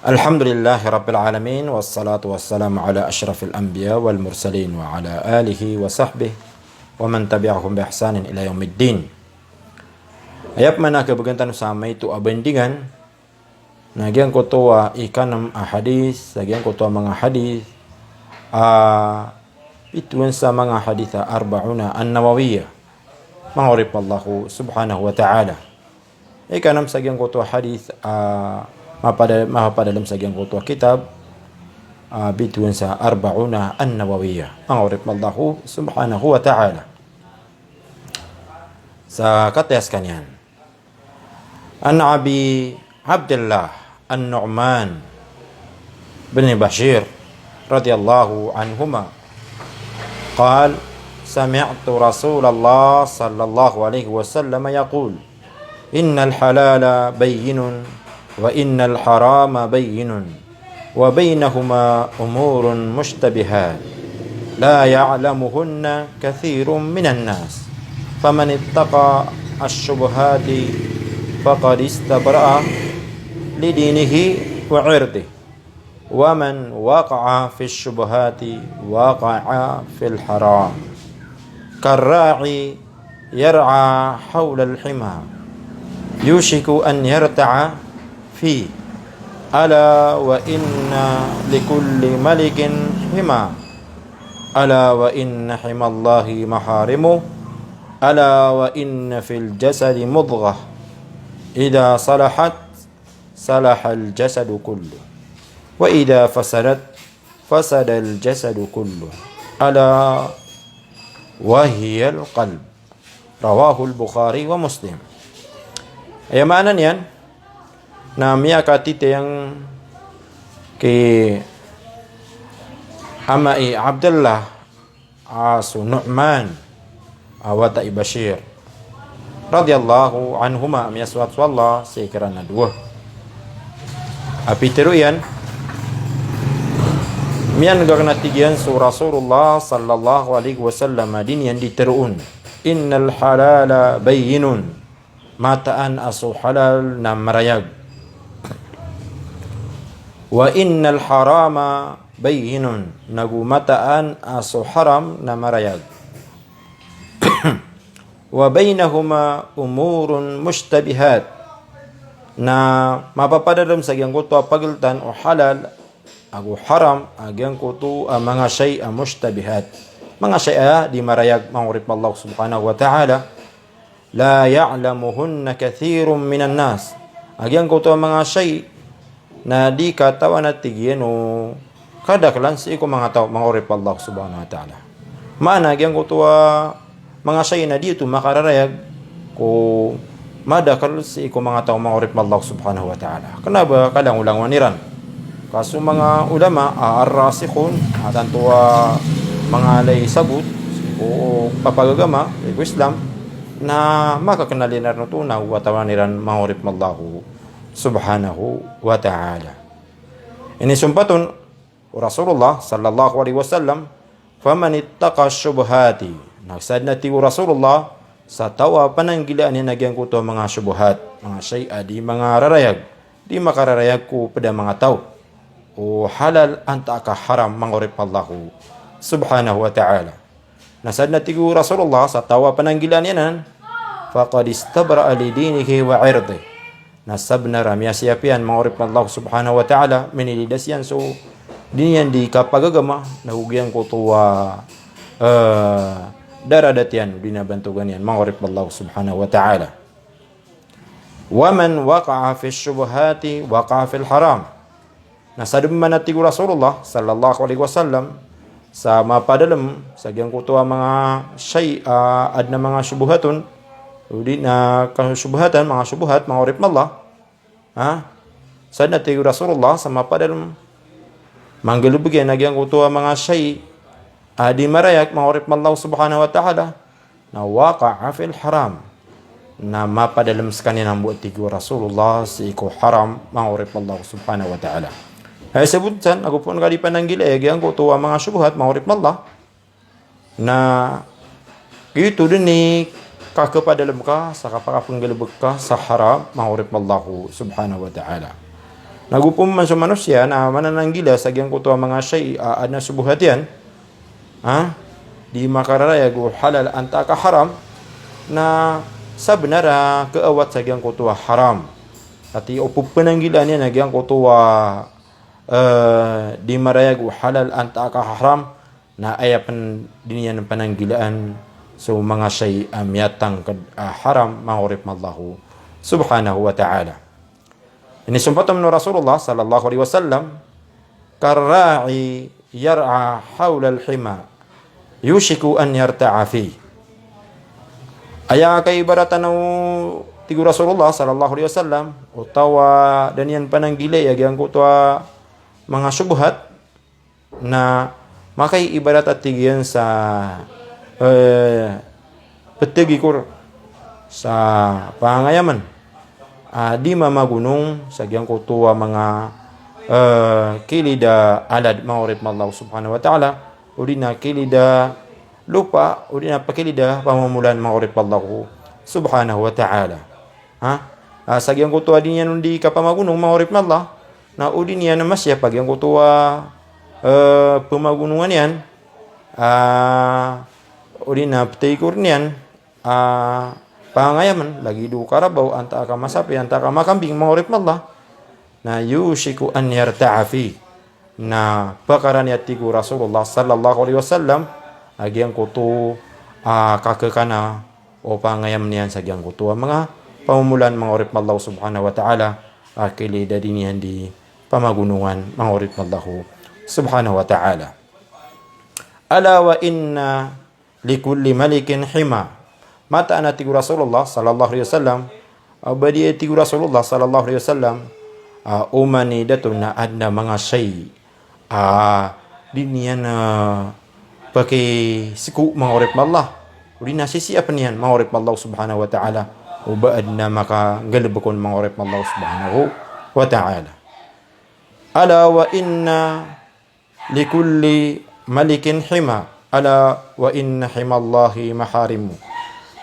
Alhamdulillahi Rabbil Alamin. Wassalatu wassalamu ala ashrafil anbiya wal mursalin wa ala alihi wa sahbihi wa man tabi'ahum bi ihsanin ila yaumiddin. Ayap mana kebegantan sama itu abandingan nagyan kotoa ikanam ahadis nagyan kotoa mga hadis ituan sa mga haditha arba'una an-nawawiyah mangurip Allahu subhanahu wa ta'ala ikanam sa kotoa hadis mapadalam sa kotoa kitab bituan sa arba'una an-nawawiyah mangurip Allahu subhanahu wa ta'ala sa kates kanyan an Abi Abdullah An-Nu'man bin Bashir radhiyallahu anhuma قال سمعت رسول الله صلى الله عليه وسلم يقول إن الحلال بين وإن الحرام بين وبينهما أمور مشتبهات لا يعلمهن كثير من الناس فمن اتقى الشبهات فقد استبرأ لدينه وعرضه ومن وقع في الشبهات وقع في الحرام كالراعي يرعى حول الحمى يوشك أن يرتع فيه ألا وإن لكل ملك حمى ألا وإن حمى الله محارمه ألا وإن في الجسد مضغة إذا صلحت صلح الجسد كله وإذا فسدت فسد الجسد كله ألا وهي القلب رواه البخاري ومسلم. Mana niyan na miya katite yang ki amai Abdullah asu Nu'man awata Bashir radhiyallahu anhuma miyaswat wallah sekirana dua api teruyan mian garna tigian su Rasulullah sallallahu alaihi wasallam din yang diteruun innal halala bayyinun mataan asu halal na marayag wa innal harama bayyinun nagu mataan asu haram na marayag wa bainahuma umurun mushtabihat na mapapadalam sa gyang kuto pagiltan o halal agu haram agyang kuto mga syai'a mushtabihat mga syai'a di marayag mangurip Allah subhanahu wa ta'ala la ya'lamuhunna kathirun minan nas agyang kuto mga syai' na di katawan at tigyan o kadaklan sa iko mga tao mangurip Allah subhanahu wa ta'ala maana agyang kuto mga syai' na dito makararayag ko madakal si iko mga tao mangurip Allah subhanahu wa ta'ala kanaba kalang-ulang waniran kaso mga ulama ar-rasikhun atan tuwa mga lay sabut o papagagama iko Islam na makakanalinar no tunaw watawaniran mangurip Allah subhanahu wa ta'ala ini sumpaton Rasulullah sallallahu alaihi wasallam faman ittaqa syubhati nagsad na tiyo Rasulullah sa tawa pananggilaan ni nagyang kuto mga syubuhat, mga syai'a di mga rarayag, di makararayag ko pada mga tao. O halal anta ka haram mangurip Allahu subhanahu wa ta'ala. Nasad na tiyo Rasulullah sa tawa pananggilaan yanan, faqad istabra'a li dinihi wa 'irdihi. Nasab na ramya siyapian mangurip Allah subhanahu wa ta'ala minilidas yan so din yan di kapagagama nahugyan ko tuwa daradatian binabantugan yan mangurip Allah subhanahu wa ta'ala wa man waqa'a fi syubhati waqa'a fil haram nasadum manatigu Rasulullah sallallahu alaihi wasallam sa mapadalam sa gyang kutuwa mga syai'a adna mga syubhatun udi na kasyubhatan mga syubhat mangurip Allah sad natigu Rasulullah sa mapadalam manggalubigyan nagyang kutuwa mga syai' di marayak mangurip Allah subhanahu wa ta'ala na waqa'a fil haram na mapadalam sa kanina buat tigo Rasulullah si iko haram mangurip Allah subhanahu wa ta'ala ay sabutan ako po nga di pananggil gyang kutuwa mga syubhat mangurip Allah na ito din ni kakapadalam ka sa kapakapanggalubag ka sa haram mangurip Allah subhanahu wa ta'ala Nagupum man sa manusia na manananggila sa gyang kuto mga shay na subuhat yan, di makararaya gu halal anta ka haram na sabnara keawat sa gyang kuto haram. Ati upup penanggilan yan na gyang kuto di maraya gu halal anta ka haram na ayapan din yan pananggilaan so mga shay amyatang haram mangurip mallahu subhanahu wa ta'ala. Ini sumpatam no Rasulullah sallallahu alaihi wasallam karra'i yar'a hawla al-hima yushiku an yarta'a fi. Aya kay ibaratan no tigu Rasulullah sallallahu alaihi wasallam utawa dan yan pananggilay agyang kutwa mga subhat na makay ibarat at tigyan sa petigikur sa pangayaman. Di mamagunong sa gyang kutuwa mga kilida alad mangurip Allah subhanahu wa ta'ala uli na kilida lupa uli na pakilida pamamulan mangurip Allah subhanahu wa ta'ala. Sa gyang kutuwa din yan hindi ka pamagunong mangurip Allah na uli niya na masya pag gyang kutuwa pamagunungan yan uli na ptikur niyan pangayaman lagi du karabaw anta ka masapi anta ka makambing mangurip Allah na yushiku an yarta'a fi na pakaran yatigu Rasulullah sallallahu alaihi wasallam agyang kutu kakekana o pangayam niyan sa agyang kutu mga pamumulan mangurip Allah subhanahu wa ta'ala akili dadinihan di pamagunungan mangurip Allah subhanahu wa ta'ala. Ala wa inna likulli malikin hima. Mata na tigu Rasulullah sallallahu alaihi wasallam abadi tigu Rasulullah sallallahu alaihi wasallam umani datun na adna mga shay dinian pakai siku mangurip Allah udina sisi apa niyan mangurip Allah subhanahu wa ta'ala ubaadna maka galbakon mangurip Allah subhanahu wa ta'ala. Ala wa inna likulli malikin hima ala wa inna himallahi maharimu.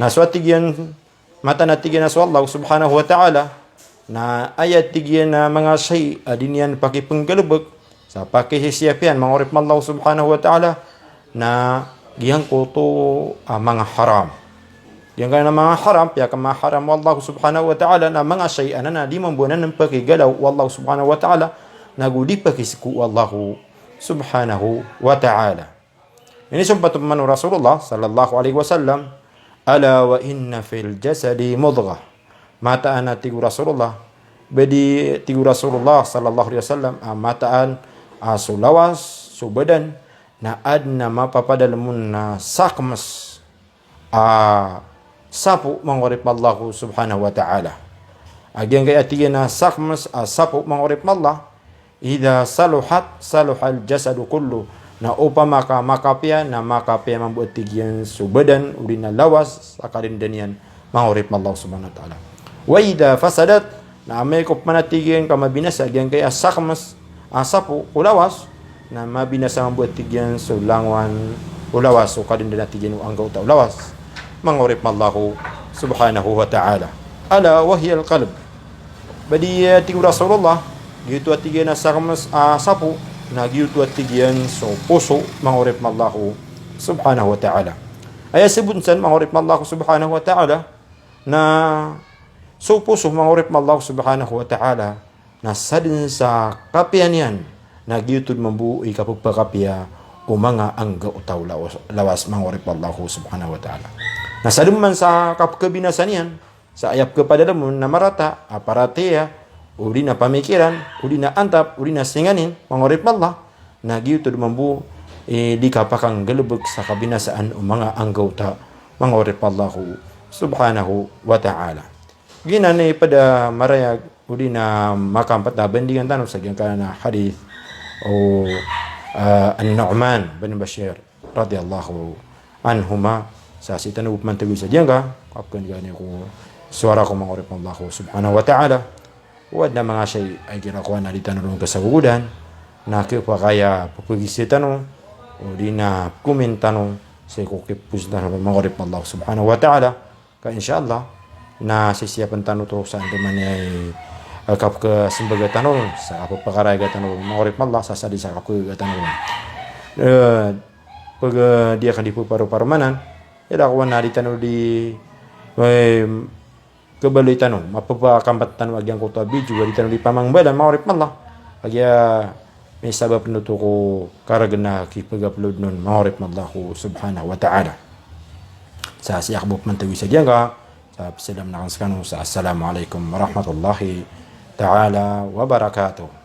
Na suatigyan mata na tigyan na sa Allah subhanahu wa ta'ala na ayat tigyan na mga shay adinian pakipenggalubag sa pakihisiyapian mangurip Allah subhanahu wa ta'ala na giyang kuto mga haram. Giyang ka na mga haram piya ka mga haram Allah subhanahu wa ta'ala na mga shay na di mambunan ng pakigalaw Allah subhanahu wa ta'ala na gudi pakisiku Allah subhanahu wa ta'ala. Ini sumpatum manu Rasulullah sallallahu alaihi wasallam ala wa inna fil jasadi mudghah. Mataan na tigu Rasulullah bedi tigu Rasulullah sallallahu alaihi wasallam mataan sulawas subadan na adna mapapadalamun na sakmas sapu mangurip Allah subhanahu wa ta'ala. Agyang kay atiyan na sakmas sapu mangurip Allah idza saluhat saluhal jasadu kullu na upama ka makapya na makapya mambuat tigyan subadan uli na lawas akarin danian mangurip Allah subhanahu wa ta'ala. Wa idha fasadat na may kup manatigyan ka mabinasa agyan kaya sakmas asapu ulawas na mabinasa mambuat tigyan sulangwan ulawas so kadin dana tigyan anggaw ta ulawas mangurip Allah subhanahu wa ta'ala. Ala wa hiya al-qalb. Badi tigu Rasulullah gitu tigyan na sakmas asapu nagyutu at tigyan so puso mangurip mallahu subhanahu wa ta'ala. Ay sibunsan mangurip mallahu subhanahu wa ta'ala na so puso mangurip mallahu subhanahu wa ta'ala na sadin sa kapian yan nagyutud mambuhi kapagpakapya o mga angga utaw lawas mangurip mallahu subhanahu wa ta'ala. Na sadin man sa kapkabinasan yan sa ayap kepadalamun na marata aparatiya uli na pamikiran, uli na antap, uli na singanin, mangurip Allah, na giyutod mambu, di kapakang galubog sa kabinasaan o mga anggaw ta, mangurip Allah subhanahu wa ta'ala. Ginani pada marayag, uli na makampat na bandingan tanong sa giyang na hadith o An-Nu'man bin Bashir radiyallahu anhuma sa sitanub man tagoy sa diyang ka, kapkan gani ko suara ko mangurip Allah subhanahu wa ta'ala. Wad na mga siya ay ginakuha na di tanong kasagudan na kipa kaya papagisitan o di na kumintanong sa kukipus na mangurip Allah subhanahu wa ta'ala ka inshallah na sisiyapan tanong to saan naman ay kap ke sembaga tanol sa kapo pakaray ga tanol maurip mallah sa sadi sa kapo ga tanol pag dia kan di paru-parumanan ida ko na di tanol di kebaloy tanol mapapakampat tanol agyang ko to abi juga di tanol di pamang badan maurip mallah agya may sabab nuto ko karagana ki pag-upload nun maurip mallah ko subhanahu wa ta'ala sa siyakbop man tawi sa dianga sa salam na kan sa assalamu alaikum warahmatullahi ta'ala wa barakatuh.